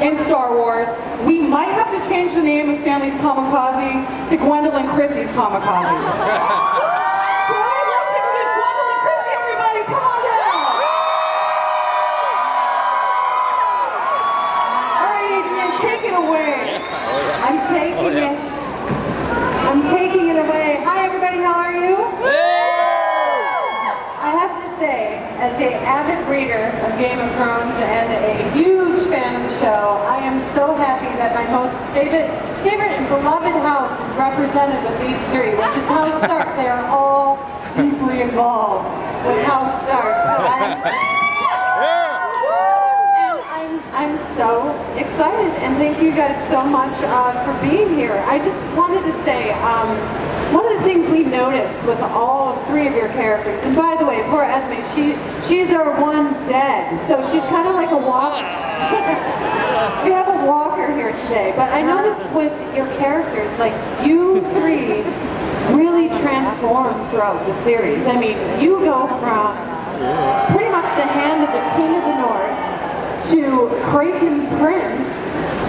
in Star Wars. We might have to change the name of Stanley's Comikaze to Gwendolyn Christie's Comikaze. I'm taking it away. Hi everybody, how are you? I have to say, as an avid reader of Game of Thrones and a huge fan of the show, I am so happy that my most favorite and beloved house is represented with these three, which is House Stark. They are all deeply involved with House Stark. So I'm so excited, and thank you guys so much for being here. I just wanted to say, one of the things we noticed with all three of your characters, and by the way, poor Esme, she's our one dead, so she's kind of like a walker. We have a walker here today, but I noticed with your characters, like you three really transform throughout the series. I mean, you go from pretty much the hand of the King of the North to Kraken Prince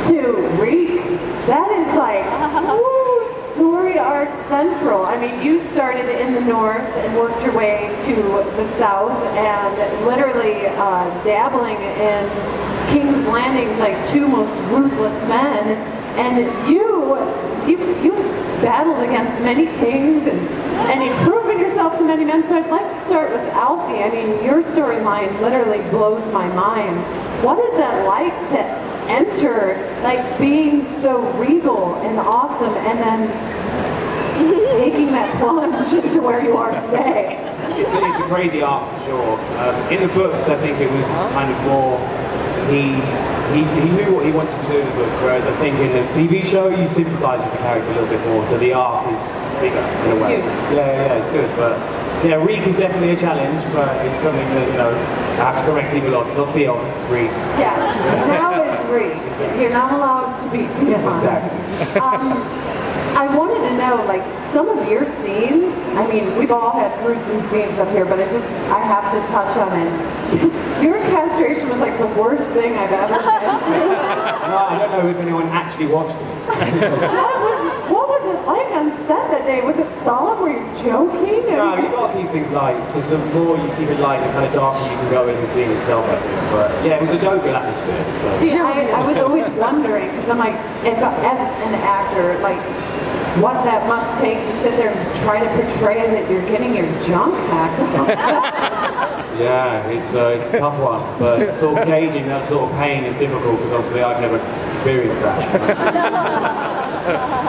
to Reek. That is like, woo, story arc central. I mean, you started in the north and worked your way to the south and literally dabbling in King's Landing's like two most ruthless men. And you battled against many kings and you've proven yourself to many men. So I'd like to start with Alfie. I mean, your storyline literally blows my mind. What is that like to enter, like being so regal and awesome and then taking that plunge into where you are today? It's a crazy arc for sure. In the books, I think it was kind of more, he knew what he wanted to do in the books, whereas I think in the TV show you sympathise with the character a little bit more, so the arc is bigger in a way. Yeah, it's good, but yeah, Reek is definitely a challenge, but it's something that, you know, I have to correct people on. It's not Theon, it's Reek. Yes, now it's Reek. You're not allowed to be Theon. Exactly. I wanted to know, like, some of your scenes, I mean, we've all had gruesome scenes up here, but I have to touch on it. Your castration was like the worst thing I've ever been through. No, I don't know if anyone actually watched it. What was it like on set that day? Was it solemn? Were you joking? No, you gotta keep things light, because the more you keep it light, the kind of darker you can go in the scene itself, I think. But yeah, it was a joking atmosphere. So. See, I was always wondering, because I'm like, as an actor, like, what that must take to sit there and try to portray that you're getting your junk hacked off. Yeah, it's a tough one, but sort of gauging that sort of pain is difficult because obviously I've never experienced that.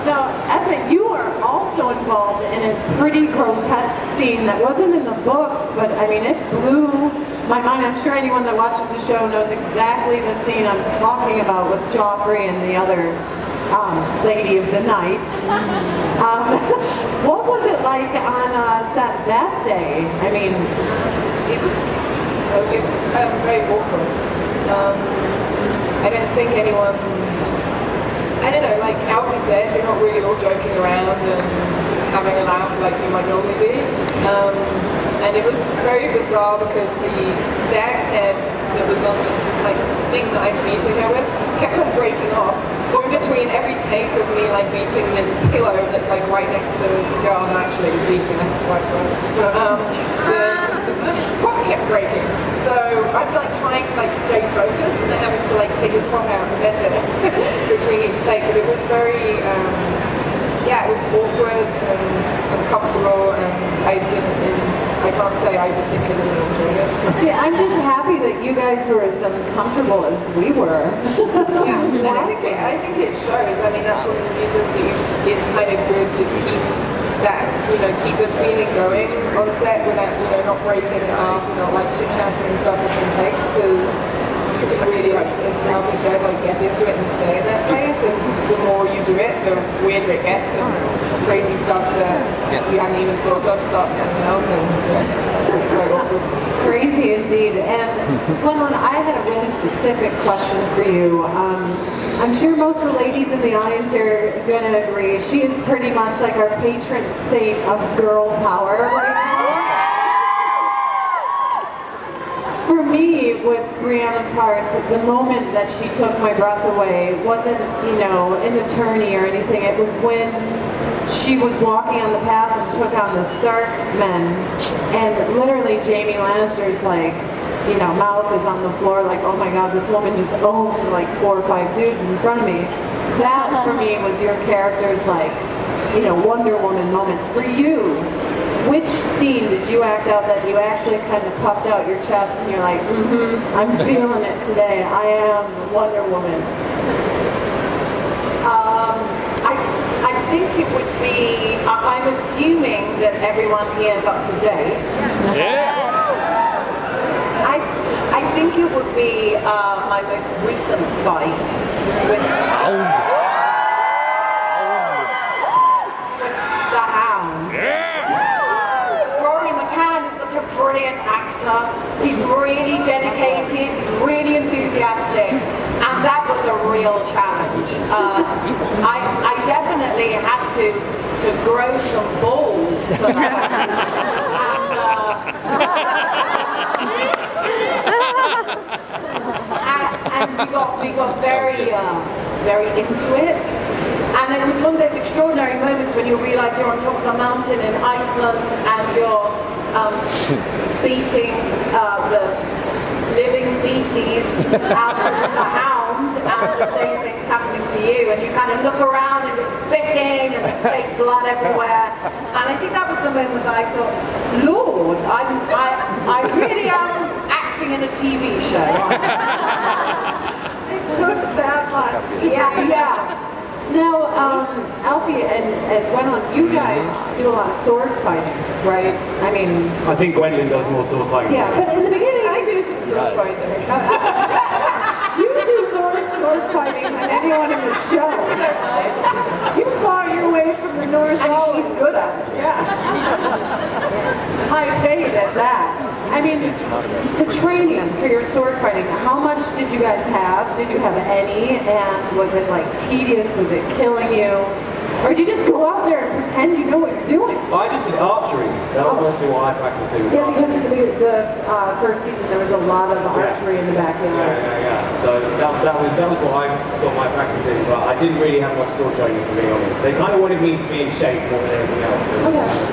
Now, Esme, you are also involved in a pretty grotesque scene that wasn't in the books, but I mean, it blew my mind. I'm sure anyone that watches the show knows exactly the scene I'm talking about with Joffrey and the other lady of the night. What was it like on set that day? I mean, it was very awkward. I don't think anyone, I don't know, like Alfie said, you're not really all joking around and having a laugh like you might normally be. And it was very bizarre because the stag's head that was on this like thing that I'm beating her with kept on breaking off. So in between every take of me like beating this pillow that's like right next to the girl I'm actually beating next to, I suppose, the prop kept breaking. So I'm like trying to like stay focused and then having to like take the prop out and bend it between each take. But it was very, yeah, it was awkward and uncomfortable, and I can't say I particularly enjoyed it. See, I'm just happy that you guys were as uncomfortable as we were. Yeah, and I think it shows. I mean, that's one of the reasons that it's kind of good to keep that, you know, keep the feeling going on set without, you know, not breaking it up, not like chit-chatting and stuff between takes, because you can really, like, as Malcolm said, like, get into it and stay in that place, and the more you do it, the weirder it gets, and crazy stuff that you hadn't even thought of starts coming out, and it's very awkward. Crazy indeed. And Gwendolyn, I had a really specific question for you. I'm sure most of the ladies in the audience are going to agree. She is pretty much like our patron saint of girl power right now. For me, with Brianna Tarth, the moment that she took my breath away wasn't, you know, in the tourney or anything. It was when she was walking on the path and took on the Stark men, and literally Jamie Lannister's like, you know, mouth is on the floor like, oh my god, this woman just owned like 4 or 5 dudes in front of me. That for me was your character's like, you know, Wonder Woman moment. For you, which scene did you act out that you actually kind of puffed out your chest and you're like, I'm feeling it today. I am the Wonder Woman. I think it would be, I'm assuming that everyone here is up to date. Yeah. I think it would be my most recent fight, which the Hound. Rory McCann is such a brilliant actor. He's really dedicated, he's really enthusiastic, and that was a real challenge. I definitely had to grow some balls for that. And we got very into it. And it was one of those extraordinary moments when you realise you're on top of a mountain in Iceland and you're beating the living feces out of the hound, and the same thing's happening to you, and you kind of look around and you're spitting and there's fake blood everywhere. And I think that was the moment that I thought, Lord, I really am acting in a TV show. It took that much. Yeah. Now, Alfie and Gwendolyn, you guys do a lot of sword fighting, right? I mean... I think Gwendolyn does more sword fighting. Yeah, but in the beginning I do some sword fighting. You do more sword fighting than anyone in the show. You fought your way from the North Pole. She's good at it. Yeah. High paid at that. I mean, the training for your sword fighting, how much did you guys have? Did you have any? And was it like tedious? Was it killing you? Or did you just go out there and pretend you know what you're doing? Well, I just did archery. That was mostly what I practiced doing. Yeah, because in the first season there was a lot of archery in the backyard. Yeah. So that was what I got my practice in, but I didn't really have much sword training, to be honest. They kind of wanted me to be in shape more than anything else.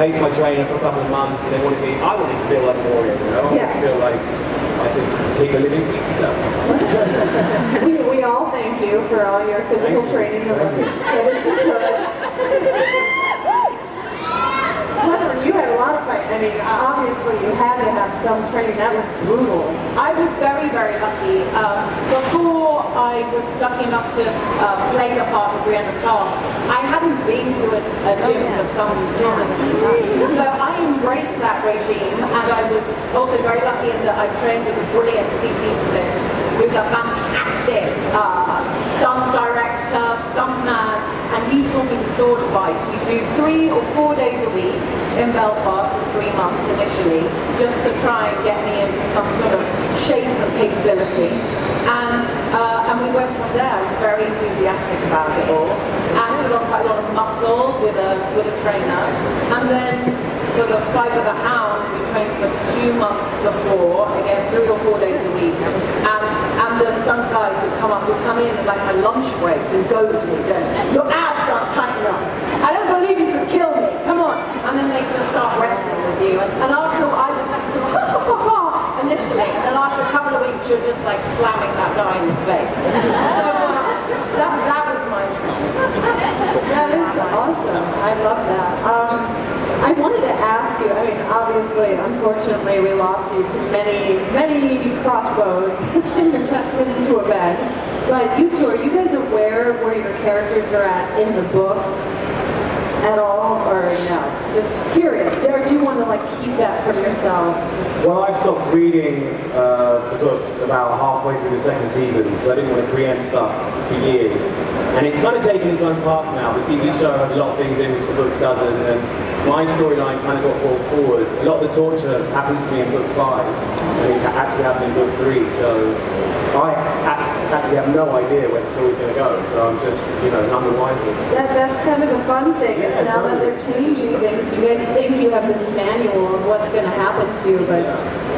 Paid for my trainer for a couple of months, and I wanted to feel like a warrior, you know? I wanted to feel like I could keep a living feces out. We all thank you for all your physical training that was good. Gwendolyn, you had a lot of fight. I mean, obviously you had to have some training. That was brutal. I was very, very lucky. Before I was lucky enough to play the part of Brianna Tarth, I hadn't been to a gym for some time. So I embraced that regime, and I was also very lucky in that I trained with a brilliant C.C. Smith, who's a fantastic stunt director, stuntman, and he taught me to sword fight. We do 3 or 4 days a week in Belfast for 3 months initially, just to try and get me into some sort of shape and capability. And we went from there. I was very enthusiastic about it all, and put on quite a lot of muscle with a trainer. And then for the fight with the Hound, we trained for 2 months before, again 3 or 4 days a week. And the stunt guys would come in at like my lunch breaks and go to me going, your abs aren't tight enough. I don't believe you could kill me. Come on. And then they just start wrestling with you. And after I would sort of initially, and then after a couple of weeks you're just like slamming that guy in the face. So that was my That is awesome. I love that. I wanted to ask you, I mean, obviously, unfortunately, we lost you to many crossbows and you're just put into a bed. But you two, are you guys aware where your characters are at in the books at all, or no? Just curious, or do you want to like keep that for yourselves? Well, I stopped reading the books about halfway through the second season, so I didn't want to preempt stuff for years. And it's kind of taken its own path now. The TV show has a lot of things in which the books doesn't, and my storyline kind of got brought forward. A lot of the torture happens to me in book 5, and it's actually happening in book 3, so I actually have no idea where the story's going to go, so I'm just, none the wiser. That's kind kind of the fun thing is now that they're changing things, you guys think you have this manual of what's going to happen to you, but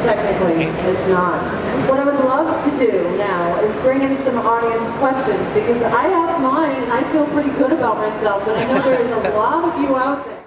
technically it's not. What I would love to do now is bring in some audience questions, because I asked mine and I feel pretty good about myself, but I know there is a lot of you out there.